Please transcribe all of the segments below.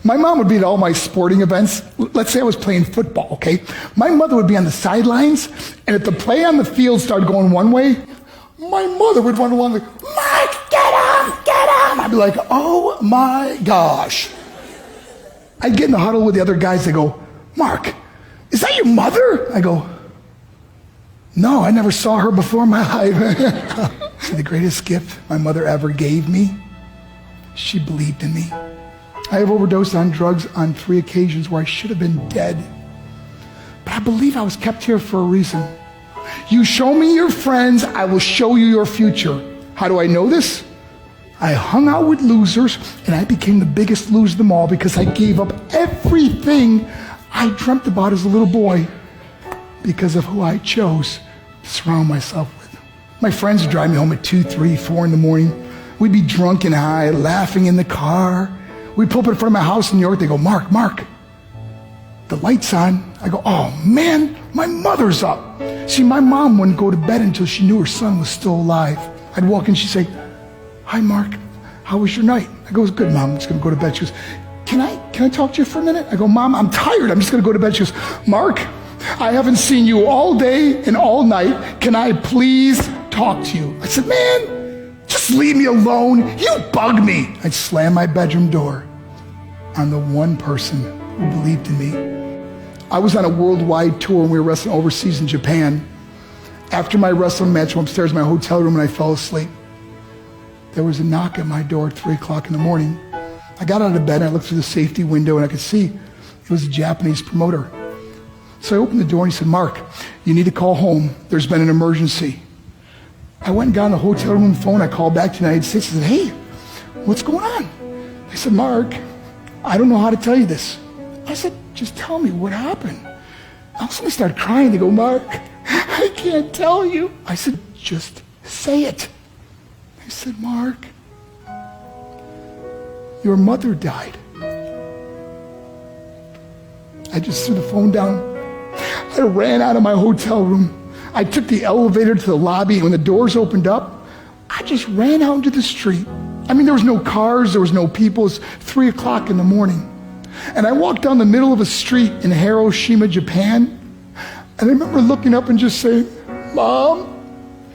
My mom would be at all my sporting events. Let's say I was playing football, okay? My mother would be on the sidelines, and if the play on the field started going one way, my mother would run along like, Mark, get him, get him. I'd be like, oh my gosh. I'd get in the huddle with the other guys. They go, Mark, is that your mother? I go, no, I never saw her before in my life. See, the greatest gift my mother ever gave me, she believed in me. I have overdosed on drugs on 3 occasions where I should have been dead. But I believe I was kept here for a reason. You show me your friends, I will show you your future. How do I know this? I hung out with losers, and I became the biggest loser of them all because I gave up everything I dreamt about as a little boy because of who I chose to surround myself with. My friends would drive me home at 2, 3, 4 in the morning. We'd be drunk and high, laughing in the car. We'd pull up in front of my house in New York. They go, Mark, the light's on. I go, oh man, my mother's up. See, my mom wouldn't go to bed until she knew her son was still alive. I'd walk in, she'd say, hi Mark, how was your night? I go, it was good, Mom, I'm just gonna go to bed. She goes, can I talk to you for a minute? I go, Mom, I'm tired, I'm just gonna go to bed. She goes, Mark, I haven't seen you all day and all night. Can I please talk to you? I said, man, just leave me alone. You bug me. I'd slam my bedroom door on the one person who believed in me. I was on a worldwide tour and we were wrestling overseas in Japan. After my wrestling match, I went upstairs in my hotel room and I fell asleep. There was a knock at my door at 3 o'clock in the morning. I got out of bed and I looked through the safety window and I could see it was a Japanese promoter. So I opened the door and he said, Mark, you need to call home. There's been an emergency. I went and got on the hotel room phone. I called back to the United States. I said, hey, what's going on? They said, Mark, I don't know how to tell you this. I said, just tell me what happened. All of a sudden I started crying. They go, Mark, I can't tell you. I said, just say it. They said, Mark, your mother died. I just threw the phone down. I ran out of my hotel room. I took the elevator to the lobby, and when the doors opened up, I just ran out into the street. I mean, there was no cars, there was no people. It was 3 o'clock in the morning. And I walked down the middle of a street in Hiroshima, Japan, and I remember looking up and just saying, Mom,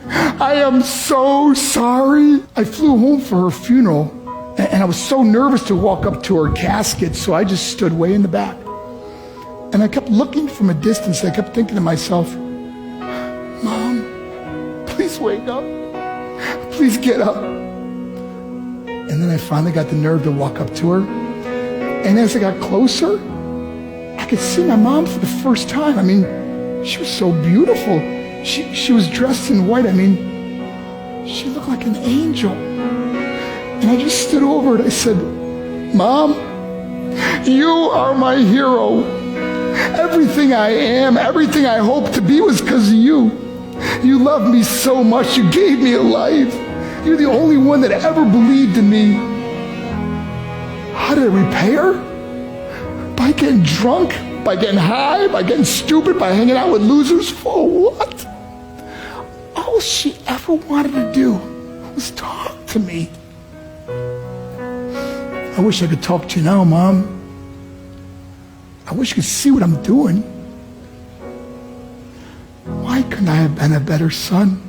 I am so sorry. I flew home for her funeral, and I was so nervous to walk up to her casket, so I just stood way in the back. And I kept looking from a distance. I kept thinking to myself, Mom, please wake up. Please get up. And then I finally got the nerve to walk up to her. And as I got closer, I could see my mom for the first time. I mean, she was so beautiful. She was dressed in white. I mean, she looked like an angel. And I just stood over it. I said, Mom, you are my hero. Everything I am, everything I hope to be was because of you. You loved me so much. You gave me a life. You're the only one that ever believed in me. How did I repay her? By getting drunk, by getting high, by getting stupid, by hanging out with losers? For what? All she ever wanted to do was talk to me. I wish I could talk to you now, Mom. I wish you could see what I'm doing. Why couldn't I have been a better son?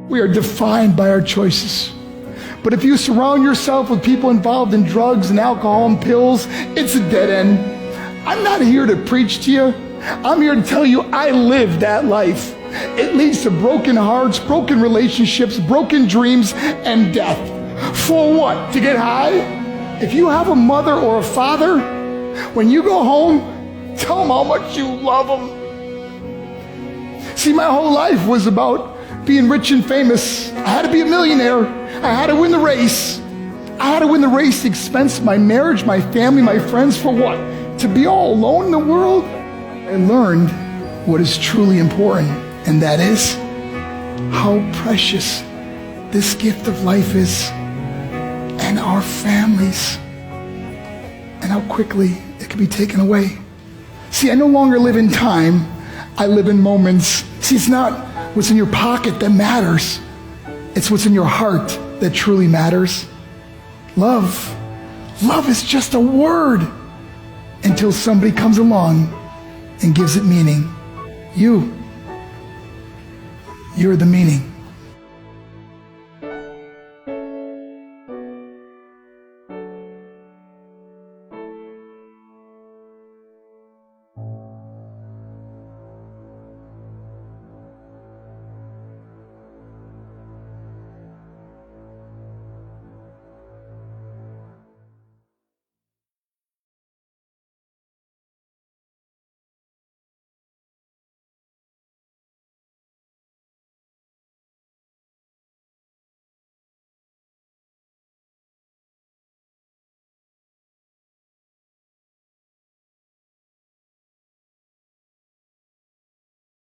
We are defined by our choices. But if you surround yourself with people involved in drugs and alcohol and pills, it's a dead end. I'm not here to preach to you. I'm here to tell you I lived that life. It leads to broken hearts, broken relationships, broken dreams, and death. For what? To get high? If you have a mother or a father, when you go home, tell them how much you love them. See, my whole life was about being rich and famous. I had to be a millionaire. I had to win the race. I had to win the race at the expense of my marriage, my family, my friends. For what? To be all alone in the world? I learned what is truly important, and that is how precious this gift of life is, and our families, and how quickly it can be taken away. See, I no longer live in time, I live in moments. See, it's not what's in your pocket that matters. It's what's in your heart that truly matters. Love Love is just a word until somebody comes along and gives it meaning. You're the meaning.